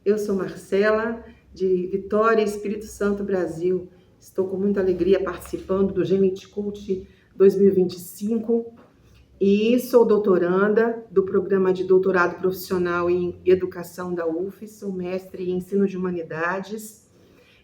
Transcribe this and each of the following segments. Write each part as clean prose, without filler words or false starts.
Eu sou Marcela, de Vitória, Espírito Santo, Brasil. Estou com muita alegria participando do Gemini Cult 2025 e sou doutoranda do programa de doutorado profissional em Educação da UFES, sou mestre em Ensino de Humanidades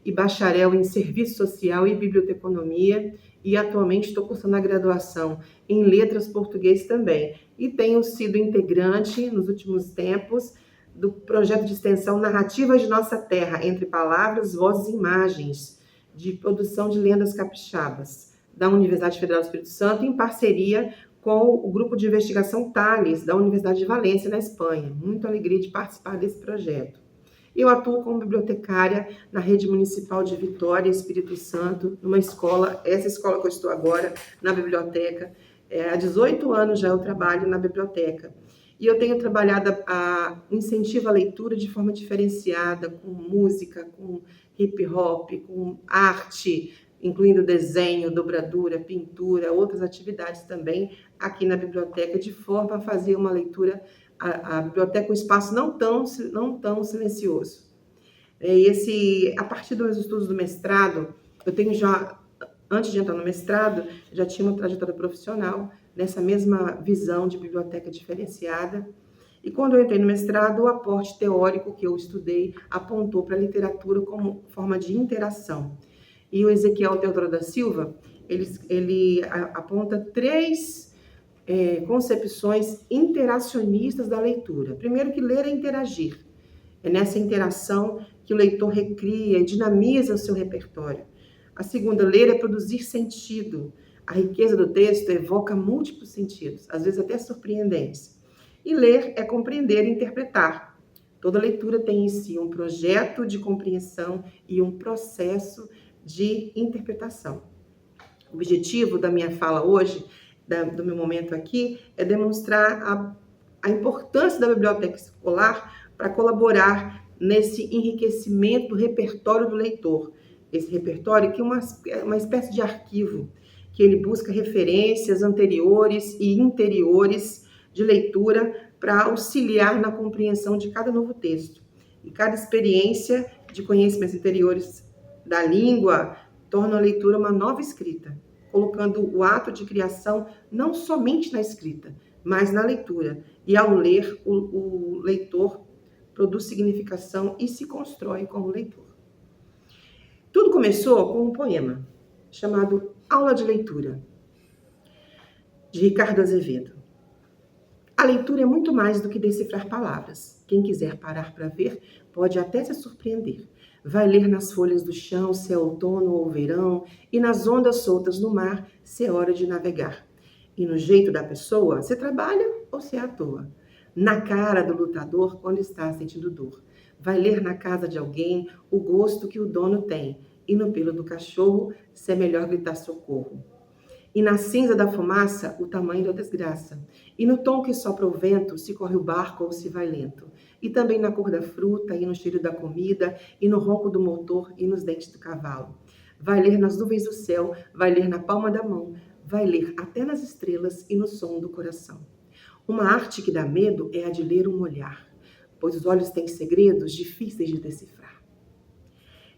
e bacharel em Serviço Social e Biblioteconomia, e atualmente estou cursando a graduação em Letras Português também. E tenho sido integrante, nos últimos tempos, do projeto de extensão Narrativas de Nossa Terra, entre palavras, vozes e imagens, de produção de lendas capixabas, da Universidade Federal do Espírito Santo, em parceria com o grupo de investigação Thales, da Universidade de Valência, na Espanha. Muito alegria de participar desse projeto. Eu atuo como bibliotecária na rede municipal de Vitória, Espírito Santo, numa escola, essa escola que eu estou agora, na biblioteca. Há 18 anos já eu trabalho na biblioteca. E eu tenho trabalhado a incentivo à leitura de forma diferenciada, com música, com hip hop, com arte, incluindo desenho, dobradura, pintura, outras atividades também aqui na biblioteca, de forma a fazer uma leitura, a biblioteca um espaço não tão silencioso. A partir dos estudos do mestrado, eu tenho já, antes de entrar no mestrado, já tinha uma trajetória profissional nessa mesma visão de biblioteca diferenciada. E quando eu entrei no mestrado, o aporte teórico que eu estudei apontou para a literatura como forma de interação. E o Ezequiel Teodoro da Silva, ele aponta três concepções interacionistas da leitura. Primeiro, que ler é interagir. É nessa interação que o leitor recria e dinamiza o seu repertório. A segunda, ler é produzir sentido. A riqueza do texto evoca múltiplos sentidos, às vezes até surpreendentes. E ler é compreender e interpretar. Toda leitura tem em si um projeto de compreensão e um processo de interpretação. O objetivo da minha fala hoje, do meu momento aqui, é demonstrar a importância da biblioteca escolar para colaborar nesse enriquecimento do repertório do leitor. Esse repertório que é uma espécie de arquivo, que ele busca referências anteriores e interiores de leitura para auxiliar na compreensão de cada novo texto. E cada experiência de conhecimentos interiores da língua torna a leitura uma nova escrita, colocando o ato de criação não somente na escrita, mas na leitura. E ao ler, o leitor produz significação e se constrói como leitor. Tudo começou com um poema chamado Aula de Leitura, de Ricardo Azevedo. A leitura é muito mais do que decifrar palavras. Quem quiser parar para ver, pode até se surpreender. Vai ler nas folhas do chão, se é outono ou verão, e nas ondas soltas no mar, se é hora de navegar. E no jeito da pessoa, se trabalha ou se é à toa. Na cara do lutador, quando está sentindo dor. Vai ler na casa de alguém o gosto que o dono tem, e no pelo do cachorro, se é melhor gritar socorro. E na cinza da fumaça, o tamanho da desgraça. E no tom que sopra o vento, se corre o barco ou se vai lento. E também na cor da fruta, e no cheiro da comida, e no ronco do motor, e nos dentes do cavalo. Vai ler nas nuvens do céu, vai ler na palma da mão, vai ler até nas estrelas e no som do coração. Uma arte que dá medo é a de ler um olhar, pois os olhos têm segredos difíceis de decifrar.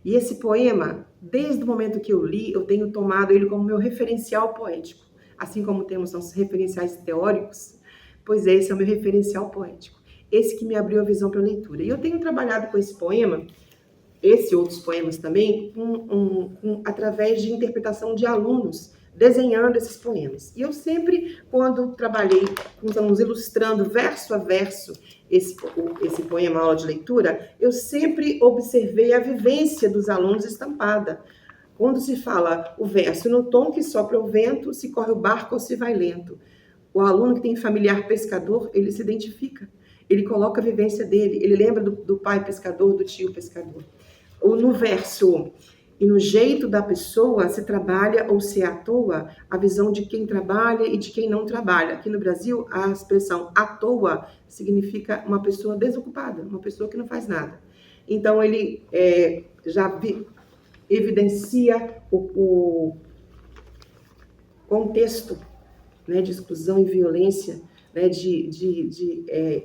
E esse poema, desde o momento que eu li, eu tenho tomado ele como meu referencial poético. Assim como temos nossos referenciais teóricos, pois esse é o meu referencial poético. Esse que me abriu a visão para a leitura. E eu tenho trabalhado com esse poema, esse e outros poemas também, através de interpretação de alunos, desenhando esses poemas. E eu sempre, quando trabalhei com os alunos ilustrando verso a verso esse poema, aula de leitura, eu sempre observei a vivência dos alunos estampada. Quando se fala o verso, no tom que sopra o vento, se corre o barco ou se vai lento. O aluno que tem familiar pescador, ele se identifica. Ele coloca a vivência dele, ele lembra do pai pescador, do tio pescador. Ou no verso, e no jeito da pessoa, se trabalha ou se à toa, a visão de quem trabalha e de quem não trabalha. Aqui no Brasil, a expressão à toa significa uma pessoa desocupada, uma pessoa que não faz nada. Então, ele evidencia o contexto, né, de exclusão e violência, né, de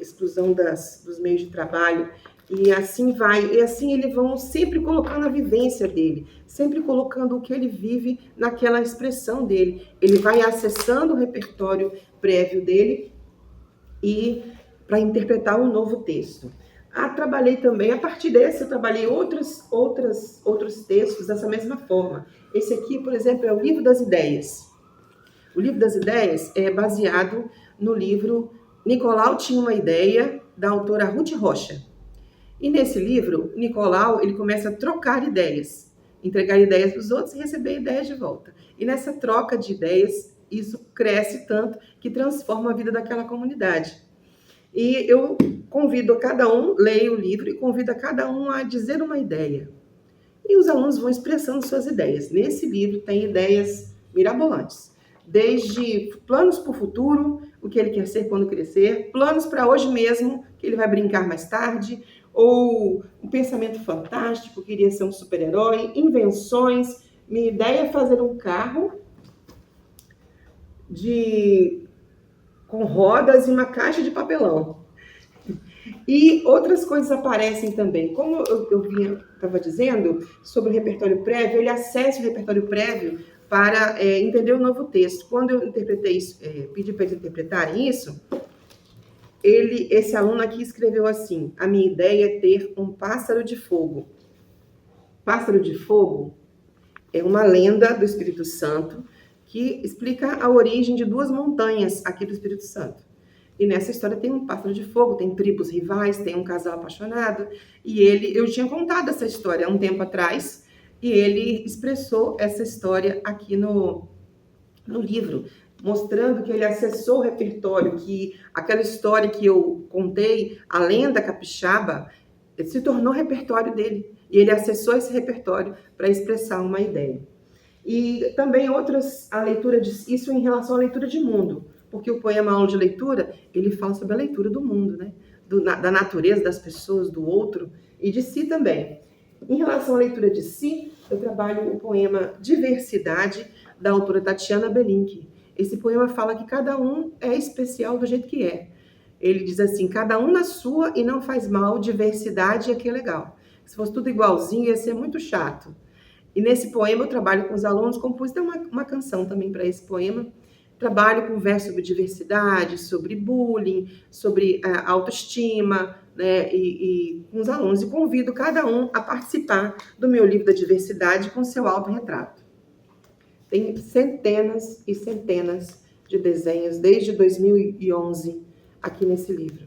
exclusão dos meios de trabalho, E assim vai, e assim eles vão sempre colocando a vivência dele, sempre colocando o que ele vive naquela expressão dele. Ele vai acessando o repertório prévio dele e para interpretar um novo texto. Trabalhei também, a partir desse, eu trabalhei outros textos dessa mesma forma. Esse aqui, por exemplo, é o Livro das Ideias. O Livro das Ideias é baseado no livro Nicolau Tinha uma Ideia, da autora Ruth Rocha. E nesse livro, Nicolau, ele começa a trocar ideias, entregar ideias para os outros e receber ideias de volta. E nessa troca de ideias, isso cresce tanto que transforma a vida daquela comunidade. E eu convido cada um, leio o livro e convido a cada um a dizer uma ideia. E os alunos vão expressando suas ideias. Nesse livro tem ideias mirabolantes. Desde planos para o futuro, o que ele quer ser quando crescer, planos para hoje mesmo, que ele vai brincar mais tarde, ou um pensamento fantástico, queria ser um super-herói, invenções. Minha ideia é fazer um carro com rodas e uma caixa de papelão. E outras coisas aparecem também. Como eu estava dizendo sobre o repertório prévio, ele acessa o repertório prévio para entender o novo texto. Quando eu interpretei isso, pedi para eles interpretarem isso, esse aluno aqui escreveu assim: a minha ideia é ter um pássaro de fogo. Pássaro de fogo é uma lenda do Espírito Santo que explica a origem de duas montanhas aqui do Espírito Santo. E nessa história tem um pássaro de fogo, tem tribos rivais, tem um casal apaixonado. E eu tinha contado essa história há um tempo atrás, e ele expressou essa história aqui no livro, mostrando que ele acessou o repertório, que aquela história que eu contei, a lenda capixaba, se tornou repertório dele. E ele acessou esse repertório para expressar uma ideia. E também isso em relação à leitura de mundo, porque o poema Aula de Leitura, ele fala sobre a leitura do mundo, né? Da natureza, das pessoas, do outro e de si também. Em relação à leitura de si, eu trabalho o poema Diversidade, da autora Tatiana Belink. Esse poema fala que cada um é especial do jeito que é. Ele diz assim: cada um na sua e não faz mal, diversidade é que é legal. Se fosse tudo igualzinho, ia ser muito chato. E nesse poema eu trabalho com os alunos, compus até uma canção também para esse poema. Trabalho com versos sobre diversidade, sobre bullying, sobre autoestima, né, e com os alunos. E convido cada um a participar do meu livro da diversidade com seu autorretrato. Tem centenas e centenas de desenhos desde 2011 aqui nesse livro,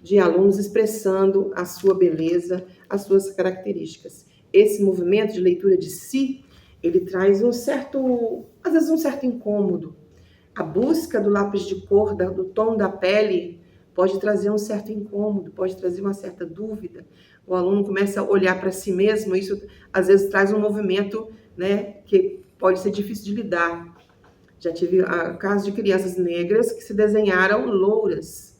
de alunos expressando a sua beleza, as suas características. Esse movimento de leitura de si, ele traz às vezes um certo incômodo. A busca do lápis de cor, do tom da pele, pode trazer um certo incômodo, pode trazer uma certa dúvida. O aluno começa a olhar para si mesmo, isso às vezes traz um movimento, né, que pode ser difícil de lidar. Já tive casos de crianças negras que se desenharam louras.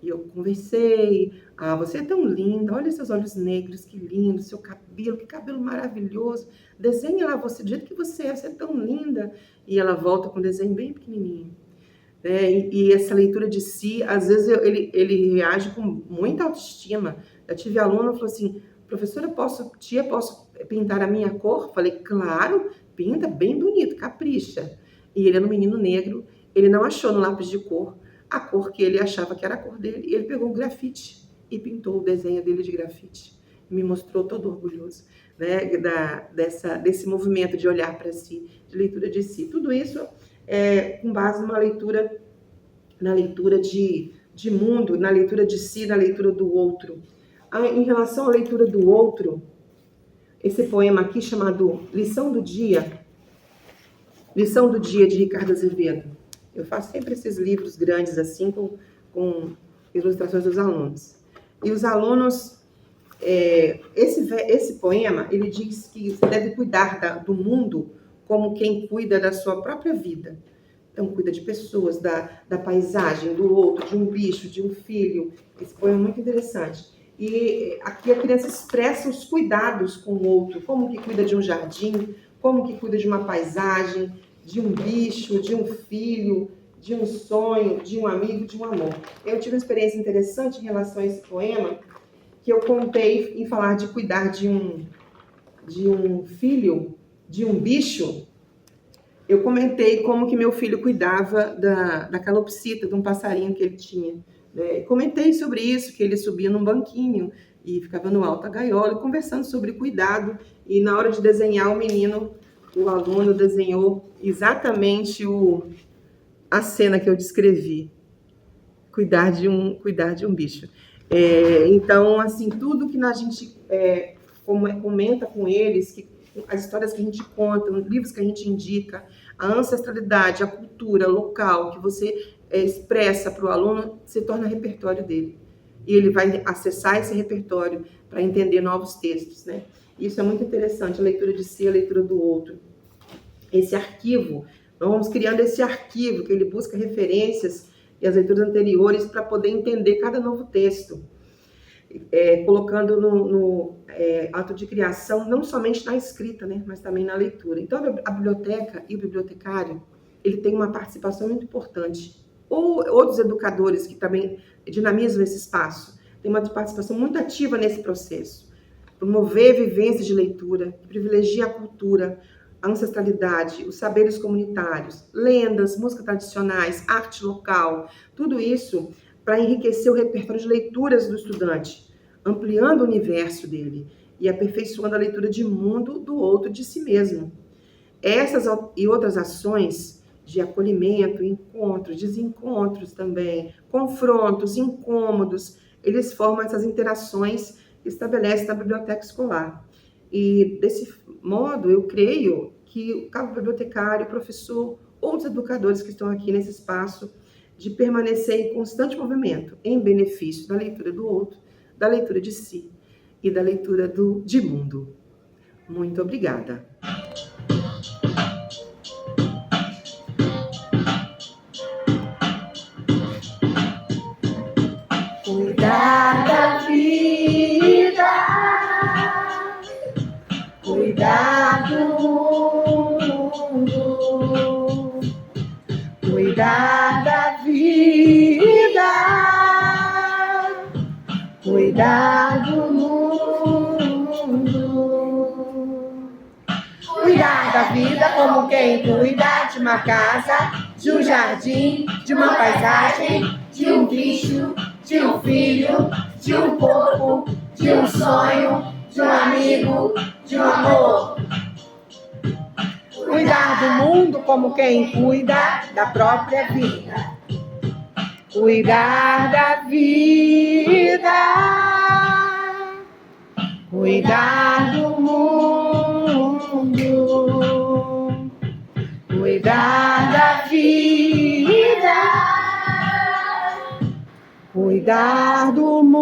E eu conversei: você é tão linda, olha seus olhos negros, que lindo, seu cabelo, que cabelo maravilhoso. Desenha lá você, do jeito que você é tão linda. E ela volta com um desenho bem pequenininho. E essa leitura de si, às vezes ele reage com muita autoestima. Eu tive aluno que falou assim: professora, posso pintar a minha cor? Falei: claro, pinta, bem bonito, capricha. E ele era um menino negro, ele não achou no lápis de cor a cor que ele achava que era a cor dele. E ele pegou um grafite e pintou o desenho dele de grafite. Me mostrou todo orgulhoso, né, desse movimento de olhar para si, de leitura de si. Tudo isso com base na leitura de mundo, na leitura de si, na leitura do outro. Em relação à leitura do outro, esse poema aqui chamado Lição do Dia de Ricardo Azevedo. Eu faço sempre esses livros grandes assim, com ilustrações dos alunos. E os alunos, esse poema, ele diz que você deve cuidar do mundo como quem cuida da sua própria vida. Então, cuida de pessoas, da paisagem, do outro, de um bicho, de um filho. Esse poema é muito interessante. E aqui a criança expressa os cuidados com o outro, como que cuida de um jardim, como que cuida de uma paisagem, de um bicho, de um filho, de um sonho, de um amigo, de um amor. Eu tive uma experiência interessante em relação a esse poema, que eu contei em falar de cuidar de um filho, de um bicho, eu comentei como que meu filho cuidava da calopsita, de um passarinho que ele tinha. Né? Comentei sobre isso, que ele subia num banquinho e ficava no alto da gaiola, conversando sobre cuidado. E na hora de desenhar, o aluno desenhou exatamente a cena que eu descrevi. Cuidar de um bicho. Então, assim, tudo que a gente comenta com eles, as histórias que a gente conta, os livros que a gente indica, a ancestralidade, a cultura local que você expressa para o aluno, se torna repertório dele. E ele vai acessar esse repertório para entender novos textos, né? Isso é muito interessante, a leitura de si, a leitura do outro. Esse arquivo, nós vamos criando esse arquivo, que ele busca referências e as leituras anteriores para poder entender cada novo texto. Colocando no ato de criação, não somente na escrita, né, mas também na leitura. Então, a biblioteca e o bibliotecário, ele tem uma participação muito importante. Ou outros educadores que também dinamizam esse espaço, tem uma participação muito ativa nesse processo. Promover vivências de leitura, que privilegia a cultura, a ancestralidade, os saberes comunitários, lendas, músicas tradicionais, arte local, tudo isso para enriquecer o repertório de leituras do estudante, ampliando o universo dele e aperfeiçoando a leitura de mundo do outro, de si mesmo. Essas e outras ações de acolhimento, encontros, desencontros também, confrontos, incômodos, eles formam essas interações que estabelecem na biblioteca escolar. E desse modo, eu creio que o cabo bibliotecário, o professor, outros educadores que estão aqui nesse espaço, de permanecer em constante movimento, em benefício da leitura do outro, da leitura de si e da leitura de mundo. Muito obrigada. Cuidar da vida, cuidar do mundo, cuidar da vida, cuidar do mundo, cuidar da vida como quem cuida de uma casa, de um jardim, de uma paisagem, de um bicho, de um filho, de um corpo, de um sonho, de um amigo, de um amor. Cuidar do mundo como quem cuida da própria vida. Cuidar da vida. Cuidar do mundo. Cuidar da vida. Cuidar do mundo.